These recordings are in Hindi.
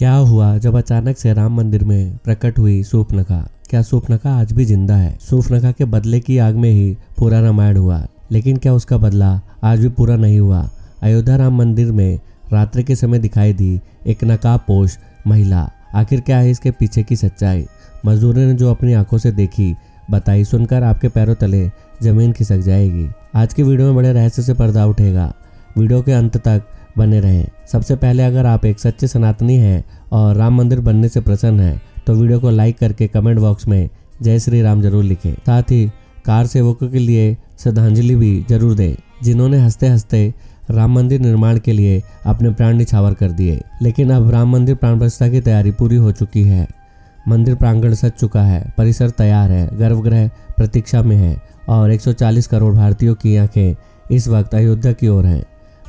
क्या हुआ जब अचानक से राम मंदिर में प्रकट हुई शूर्पणखा? क्या शूर्पणखा आज भी जिंदा है? शूर्पणखा के बदले की आग में ही पूरा रामायण हुआ, लेकिन क्या उसका बदला आज भी पूरा नहीं हुआ? अयोध्या राम मंदिर में रात्रि के समय दिखाई दी एक नकाबपोश महिला। आखिर क्या है इसके पीछे की सच्चाई? मजदूरों ने जो अपनी आंखों से देखी बताई, सुनकर आपके पैरों तले जमीन खिसक जाएगी। आज की वीडियो में बड़े रहस्य से पर्दा उठेगा। वीडियो के अंत तक बने रहें। सबसे पहले अगर आप एक सच्चे सनातनी हैं और राम मंदिर बनने से प्रसन्न हैं तो वीडियो को लाइक करके कमेंट बॉक्स में जय श्री राम जरूर लिखें। साथ ही कार सेवकों के लिए श्रद्धांजलि भी जरूर दें, जिन्होंने हंसते हंसते राम मंदिर निर्माण के लिए अपने प्राण निछावर कर दिए। लेकिन अब राम मंदिर प्राण प्रतिष्ठा की तैयारी पूरी हो चुकी है। मंदिर प्रांगण सज चुका है, परिसर तैयार है, गर्भगृह प्रतीक्षा में है और 140 करोड़ भारतीयों की आंखें इस वक्त अयोध्या की ओर हैं।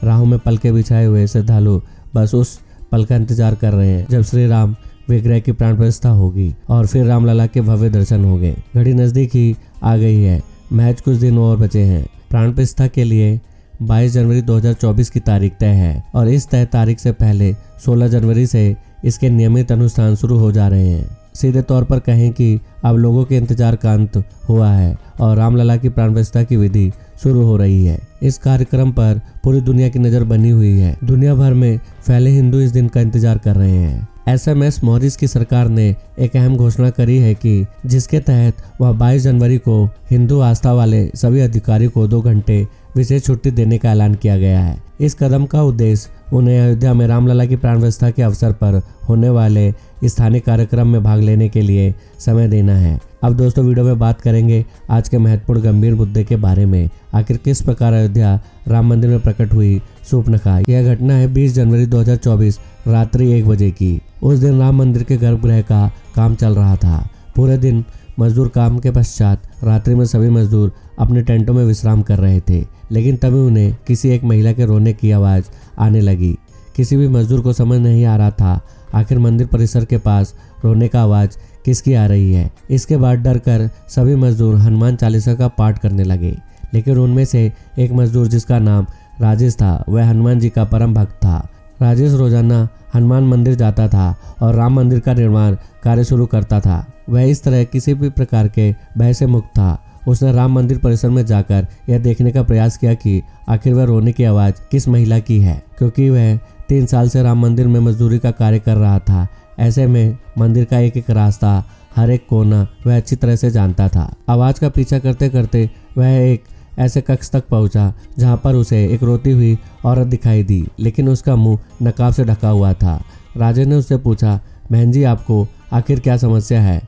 राहों में पलके बिछाए हुए श्रद्धालु बस उस पल का इंतजार कर रहे हैं जब श्री राम विग्रह की प्राण प्रतिष्ठा होगी और फिर रामलला के भव्य दर्शन होंगे। घड़ी नजदीक ही आ गई है, महज कुछ दिन और बचे हैं। प्राण प्रतिष्ठा के लिए 22 जनवरी 2024 की तारीख तय है और इस तय तारीख से पहले 16 जनवरी से इसके नियमित अनुष्ठान शुरू हो जा रहे हैं। सीधे तौर पर कहें कि अब लोगों के इंतजार का अंत हुआ है और रामलला की प्राण प्रतिष्ठा की विधि शुरू हो रही है। इस कार्यक्रम पर पूरी दुनिया की नज़र बनी हुई है। दुनिया भर में फैले हिंदू इस दिन का इंतजार कर रहे हैं। SMS मॉरिस की सरकार ने एक अहम घोषणा करी है कि जिसके तहत वह 22 जनवरी को हिंदू आस्था वाले सभी अधिकारियों को 2 घंटे विशेष छुट्टी देने का ऐलान किया गया है। इस कदम का उद्देश्य उन्हें अयोध्या में रामलला की प्राण प्रतिष्ठा के अवसर पर होने वाले स्थानीय कार्यक्रम में भाग लेने के लिए समय देना है। अब दोस्तों वीडियो में बात करेंगे आज के महत्वपूर्ण गंभीर मुद्दे के बारे में। आखिर किस प्रकार अयोध्या राम मंदिर में प्रकट हुई शूर्पणखा? यह घटना है 20 जनवरी 2024 रात्रि 1 बजे की। उस दिन राम मंदिर के गर्भगृह का काम चल रहा था। पूरे दिन मजदूर काम के पश्चात रात्रि में सभी मजदूर अपने टेंटों में विश्राम कर रहे थे, लेकिन तभी उन्हें किसी एक महिला के रोने की आवाज़ आने लगी। किसी भी मजदूर को समझ नहीं आ रहा था आखिर मंदिर परिसर के पास रोने का आवाज़ किसकी आ रही है। इसके बाद डर कर सभी मजदूर हनुमान चालीसा का पाठ करने लगे, लेकिन उनमें से एक मजदूर जिसका नाम राजेश था वह हनुमान जी का परम भक्त था। राजेश रोजाना हनुमान मंदिर जाता था और राम मंदिर का निर्माण कार्य शुरू करता था। वह इस तरह किसी भी प्रकार के भय से मुक्त था। उसने राम मंदिर परिसर में जाकर यह देखने का प्रयास किया कि आखिर वह रोने की आवाज़ किस महिला की है, क्योंकि वह 3 साल से राम मंदिर में मजदूरी का कार्य कर रहा था। ऐसे में मंदिर का एक एक रास्ता, हर एक कोना वह अच्छी तरह से जानता था। आवाज़ का पीछा करते करते वह एक ऐसे कक्ष तक पहुंचा जहां पर उसे एक रोती हुई औरत दिखाई दी, लेकिन उसका मुंह नकाब से ढका हुआ था। राजे ने उससे पूछा, बहन जी आपको आखिर क्या समस्या है?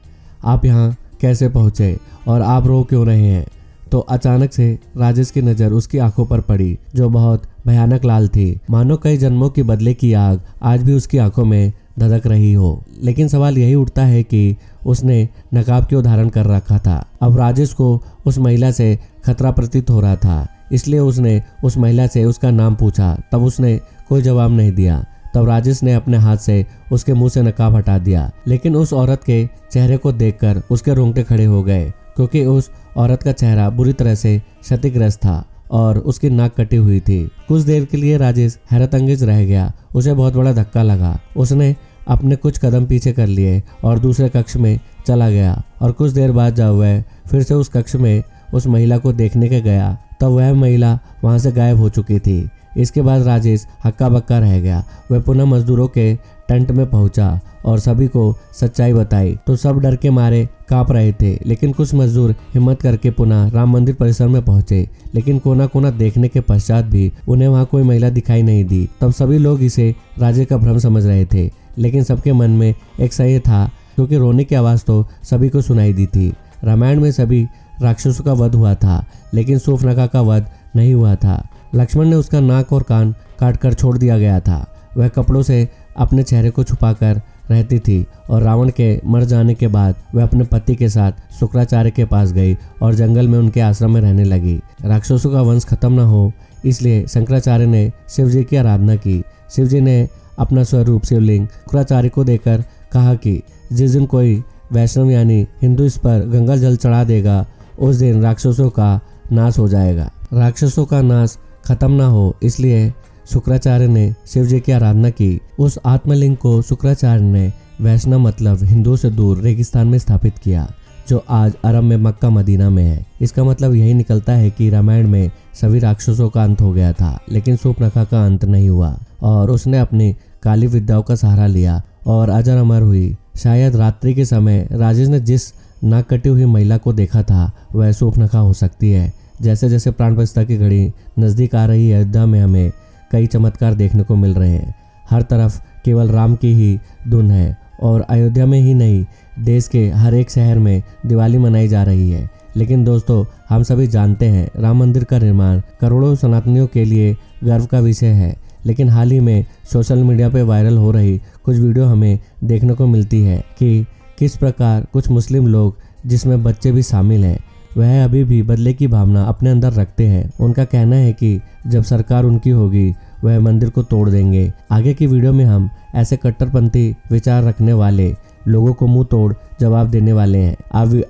आप यहाँ कैसे पहुँचे और आप रो क्यों रहे हैं? तो अचानक से राजेश की नज़र उसकी आंखों पर पड़ी जो बहुत भयानक लाल थी, मानो कई जन्मों की बदले की आग आज भी उसकी आंखों में धधक रही हो। लेकिन सवाल यही उठता है कि उसने नकाब क्यों धारण कर रखा था। अब राजेश को उस महिला से खतरा प्रतीत हो रहा था, इसलिए उसने उस महिला से उसका नाम पूछा। तब उसने कोई जवाब नहीं दिया। तब राजेश ने अपने हाथ से उसके मुंह से नकाब हटा दिया, लेकिन उस औरत के चेहरे को देखकर उसके रोंगटे खड़े हो गए, क्योंकि उस औरत का चेहरा बुरी तरह से क्षतिग्रस्त था और उसकी नाक कटी हुई थी। कुछ देर के लिए राजेश हैरत अंगेज रह गया। उसे बहुत बड़ा धक्का लगा। उसने अपने कुछ कदम पीछे कर लिए और दूसरे कक्ष में चला गया और कुछ देर बाद जब वह फिर से उस कक्ष में उस महिला को देखने के गया तब वह महिला वहां से गायब हो चुकी थी। इसके बाद राजेश हक्का बक्का रह गया। वह पुनः मजदूरों के टेंट में पहुंचा और सभी को सच्चाई बताई तो सब डर के मारे कांप रहे थे, लेकिन कुछ मजदूर हिम्मत करके पुनः राम मंदिर परिसर में पहुंचे, लेकिन कोना कोना देखने के पश्चात भी उन्हें वहां कोई महिला दिखाई नहीं दी। तब सभी लोग इसे राजे का भ्रम समझ रहे थे, लेकिन सबके मन में एक सही था, क्योंकि रोने की आवाज़ तो सभी को सुनाई दी थी। रामायण में सभी राक्षसों का वध हुआ था, लेकिन शूर्पणखा का वध नहीं हुआ था। लक्ष्मण ने उसका नाक और कान काट कर छोड़ दिया गया था। वह कपड़ों से अपने चेहरे को छुपाकर रहती थी और रावण के मर जाने के बाद वह अपने पति के साथ शुक्राचार्य के पास गई और जंगल में उनके आश्रम में रहने लगी। राक्षसों का वंश खत्म न हो इसलिए शंकराचार्य ने शिव जी की आराधना की। शिव जी ने अपना स्वरूप शिवलिंग शुक्राचार्य को देकर कहा कि जिस दिन कोई वैष्णव यानी हिंदू इस पर गंगा जल चढ़ा देगा उस दिन राक्षसों का नाश हो जाएगा। राक्षसों का नाश खत्म ना हो इसलिए शुक्राचार्य ने शिव जी की आराधना की। उस आत्मलिंग को शुक्राचार्य ने वैष्णव मतलब हिंदुओं से दूर रेगिस्तान में स्थापित किया, जो आज अरब में मक्का मदीना में है। इसका मतलब यही निकलता है कि रामायण में सभी राक्षसों का अंत हो गया था, लेकिन शूर्पणखा का अंत नहीं हुआ और उसने अपनी काली विद्याओं का सहारा लिया और अजर अमर हुई। शायद रात्रि के समय राजेश ने जिस नाक कटी हुई महिला को देखा था वह शूर्पणखा हो सकती है। जैसे जैसे प्राण प्रतिष्ठा की घड़ी नज़दीक आ रही है, अयोध्या में हमें कई चमत्कार देखने को मिल रहे हैं। हर तरफ केवल राम की ही धुन है और अयोध्या में ही नहीं, देश के हर एक शहर में दिवाली मनाई जा रही है। लेकिन दोस्तों, हम सभी जानते हैं राम मंदिर का निर्माण करोड़ों सनातनियों के लिए गर्व का विषय है। लेकिन हाल ही में सोशल मीडिया पर वायरल हो रही कुछ वीडियो हमें देखने को मिलती है कि किस प्रकार कुछ मुस्लिम लोग, जिसमें बच्चे भी शामिल हैं, वह अभी भी बदले की भावना अपने अंदर रखते हैं। उनका कहना है कि जब सरकार उनकी होगी वह मंदिर को तोड़ देंगे। आगे की वीडियो में हम ऐसे कट्टरपंथी विचार रखने वाले लोगों को मुंह तोड़ जवाब देने वाले हैं।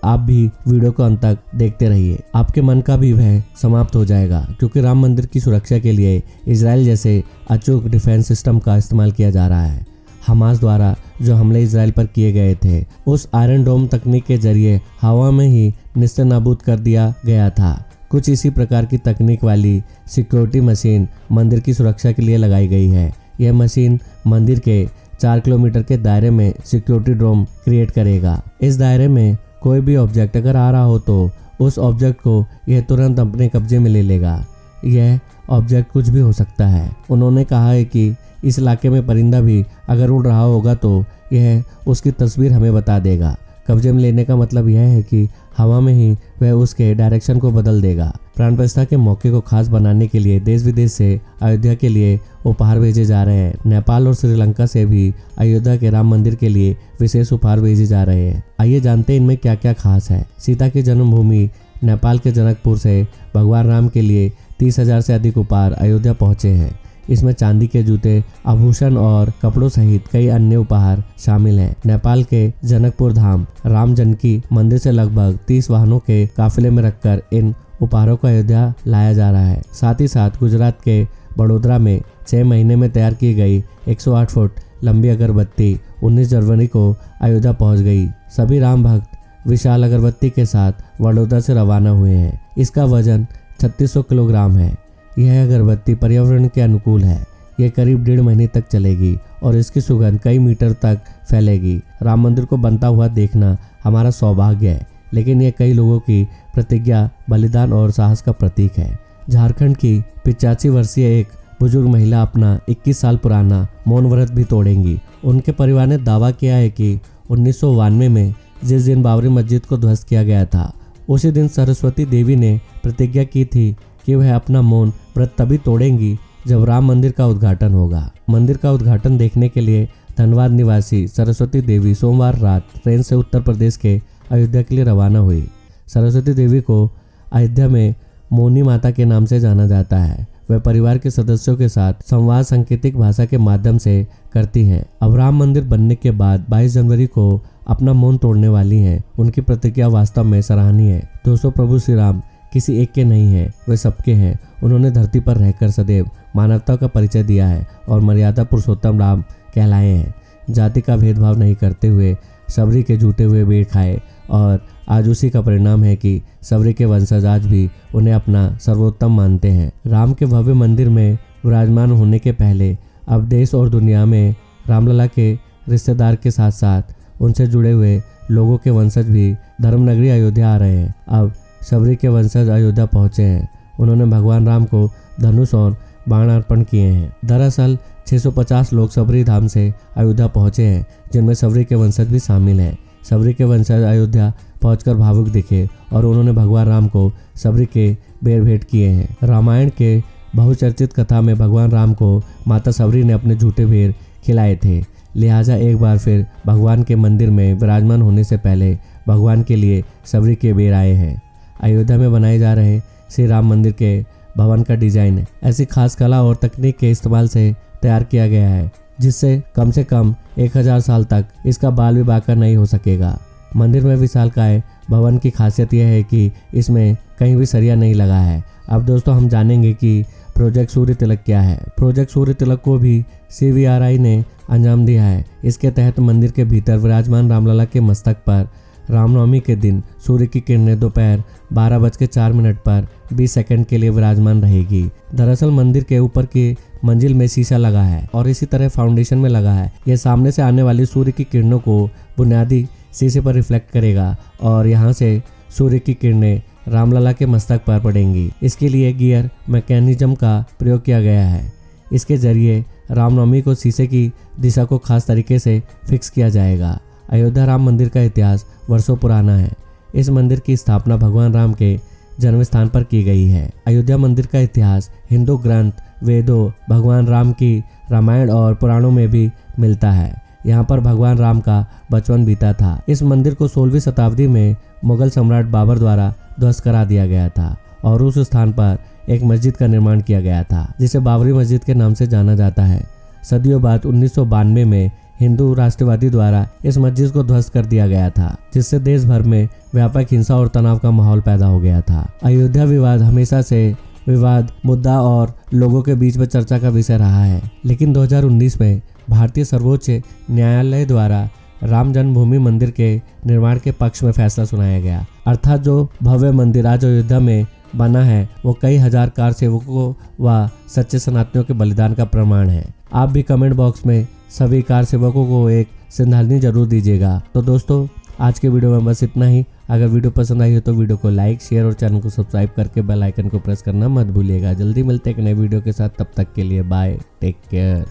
आप भी वीडियो को अंत तक देखते रहिए, आपके मन का भी भय समाप्त हो जाएगा, क्योंकि राम मंदिर की सुरक्षा के लिए इजराइल जैसे अचूक डिफेंस सिस्टम का इस्तेमाल किया जा रहा है। हमास द्वारा जो हमले इजराइल पर किए गए थे, उस आयरन डोम तकनीक के जरिए हवा में ही निस्ते नाबूद कर दिया गया था। कुछ इसी प्रकार की तकनीक वाली सिक्योरिटी मशीन मंदिर की सुरक्षा के लिए लगाई गई है। यह मशीन मंदिर के 4 किलोमीटर के दायरे में सिक्योरिटी डोम क्रिएट करेगा। इस दायरे में कोई भी ऑब्जेक्ट अगर आ रहा हो तो उस ऑब्जेक्ट को यह तुरंत अपने कब्जे में ले लेगा। यह ऑब्जेक्ट कुछ भी हो सकता है। उन्होंने कहा है कि इस इलाके में परिंदा भी अगर उड़ रहा होगा तो यह उसकी तस्वीर हमें बता देगा। कब्जे में लेने का मतलब यह है कि हवा में ही वह उसके डायरेक्शन को बदल देगा। प्राण प्रतिष्ठा के मौके को खास बनाने के लिए देश विदेश से अयोध्या के लिए उपहार भेजे जा रहे हैं। नेपाल और श्रीलंका से भी अयोध्या के राम मंदिर के लिए विशेष उपहार भेजे जा रहे हैं। आइए जानते हैं इनमें क्या क्या खास है। सीता की जन्मभूमि नेपाल के जनकपुर से भगवान राम के लिए 30,000 से अधिक उपहार अयोध्या पहुंचे हैं। इसमें चांदी के जूते, आभूषण और कपड़ों सहित कई अन्य उपहार शामिल हैं। नेपाल के जनकपुर धाम राम जानकी मंदिर से लगभग 30 वाहनों के काफिले में रखकर इन उपहारों को अयोध्या लाया जा रहा है। साथ ही साथ गुजरात के बड़ोदरा में 6 महीने में तैयार की गई 108 फुट लंबी अगरबत्ती 19 जनवरी को अयोध्या पहुंच गई। सभी राम भक्त विशाल अगरबत्ती के साथ वडोदरा से रवाना हुए हैं। इसका वजन 3600 किलोग्राम है। यह अगरबत्ती पर्यावरण के अनुकूल है। यह करीब 1.5 महीने तक चलेगी और इसकी सुगंध कई मीटर तक फैलेगी। राम मंदिर को बनता हुआ देखना हमारा सौभाग्य है, लेकिन यह कई लोगों की प्रतिज्ञा, बलिदान और साहस का प्रतीक है। झारखंड की 85 वर्षीय एक बुजुर्ग महिला अपना 21 साल पुराना मौन व्रत भी तोड़ेंगी। उनके परिवार ने दावा किया है कि 1992 में जिस दिन बाबरी मस्जिद को ध्वस्त किया गया था, उसी दिन सरस्वती देवी ने प्रतिज्ञा की थी कि वह अपना मौन व्रत तभी तोड़ेंगी जब राम मंदिर का उद्घाटन होगा। मंदिर का उद्घाटन देखने के लिए धनबाद निवासी सरस्वती देवी सोमवार रात ट्रेन से उत्तर प्रदेश के अयोध्या के लिए रवाना हुई। सरस्वती देवी को अयोध्या में मोनी माता के नाम से जाना जाता है। वह परिवार के सदस्यों के साथ संवाद सांकेतिक भाषा के माध्यम से करती हैं। अब राम मंदिर बनने के बाद 22 जनवरी को अपना मौन तोड़ने वाली हैं। उनकी प्रतिज्ञा वास्तव में सराहनीय है। दोस्तों, प्रभु श्री राम किसी एक के नहीं है, वे सबके हैं। उन्होंने धरती पर रहकर सदैव मानवता का परिचय दिया है और मर्यादा पुरुषोत्तम राम कहलाए हैं। जाति का भेदभाव नहीं करते हुए सबरी के झूठे हुए बेड़ खाए और आज उसी का परिणाम है कि सबरी के वंशज आज भी उन्हें अपना सर्वोत्तम मानते हैं। राम के भव्य मंदिर में विराजमान होने के पहले अब देश और दुनिया में रामलला के रिश्तेदार के साथ साथ उनसे जुड़े हुए लोगों के वंशज भी धर्मनगरी अयोध्या आ रहे हैं। अब सबरी के वंशज अयोध्या पहुंचे हैं। उन्होंने भगवान राम को धनुष और बाण अर्पण किए हैं। दरअसल 650 लोग सबरी धाम से अयोध्या पहुंचे हैं, जिनमें सबरी के वंशज भी शामिल हैं। सबरी के वंशज अयोध्या पहुंचकर भावुक दिखे और उन्होंने भगवान राम को सबरी के बेर भेंट किए हैं। रामायण के बहुचर्चित कथा में भगवान राम को माता सबरी ने अपने झूठे बेर खिलाए थे। लिहाजा एक बार फिर भगवान के मंदिर में विराजमान होने से पहले भगवान के लिए सबरी के बेर आए हैं। अयोध्या में बनाए जा रहे श्री राम मंदिर के भवन का डिजाइन ऐसी खास कला और तकनीक के इस्तेमाल से तैयार किया गया है, जिससे कम से कम 1000 साल तक इसका बाल भी बांका नहीं हो सकेगा। मंदिर में विशालकाय भवन की खासियत यह है कि इसमें कहीं भी सरिया नहीं लगा है। अब दोस्तों, हम जानेंगे कि प्रोजेक्ट सूर्य तिलक क्या है? प्रोजेक्ट सूर्य तिलक को भी CVRI ने अंजाम दिया है। इसके तहत मंदिर के भीतर विराजमान रामलला के मस्तक पर रामनवमी के दिन सूर्य की किरणें दोपहर 12:04 पर 20 सेकंड के लिए विराजमान रहेगी। दरअसल मंदिर के ऊपर की मंजिल में शीशा लगा है और इसी तरह फाउंडेशन में लगा है। यह सामने से आने वाली सूर्य की किरणों को बुनियादी शीशे पर रिफ्लेक्ट करेगा और यहाँ से सूर्य की किरणें रामलला के मस्तक पर पड़ेंगी। इसके लिए गियर मैकेनिज्म का प्रयोग किया गया है। इसके जरिए रामनवमी को शीशे की दिशा को खास तरीके से फिक्स किया जाएगा। अयोध्या राम मंदिर का इतिहास वर्षों पुराना है। इस मंदिर की स्थापना भगवान राम के जन्म स्थान पर की गई है। अयोध्या मंदिर का इतिहास हिंदू ग्रंथ, वेदों, भगवान राम की रामायण और पुराणों में भी मिलता है। यहाँ पर भगवान राम का बचपन बीता था। इस मंदिर को 16वीं शताब्दी में मुगल सम्राट बाबर द्वारा ध्वस्त करा दिया गया था और उस स्थान पर एक मस्जिद का निर्माण किया गया था जिसे बाबरी मस्जिद के नाम से जाना जाता है। सदियों बाद 1992 में हिंदू राष्ट्रवादी द्वारा इस मस्जिद को ध्वस्त कर दिया गया था, जिससे देश भर में व्यापक हिंसा और तनाव का माहौल पैदा हो गया था। अयोध्या विवाद हमेशा से विवाद, मुद्दा और लोगों के बीच में चर्चा का विषय रहा है, लेकिन 2019 में भारतीय सर्वोच्च न्यायालय द्वारा राम जन्मभूमि मंदिर के निर्माण के पक्ष में फैसला सुनाया गया। अर्थात जो भव्य मंदिर आज अयोध्या में बना है वो कई हजार कार सेवकों व सच्चे सनातनियों के बलिदान का प्रमाण है। आप भी कमेंट बॉक्स में सभी कार सेवकों को एक श्रद्धांजलि जरूर दीजिएगा। तो दोस्तों, आज के वीडियो में बस इतना ही। अगर वीडियो पसंद आई हो तो वीडियो को लाइक, शेयर और चैनल को सब्सक्राइब करके बेल आइकन को प्रेस करना मत भूलिएगा। जल्दी मिलते हैं एक नए वीडियो के साथ, तब तक के लिए बाय, टेक केयर।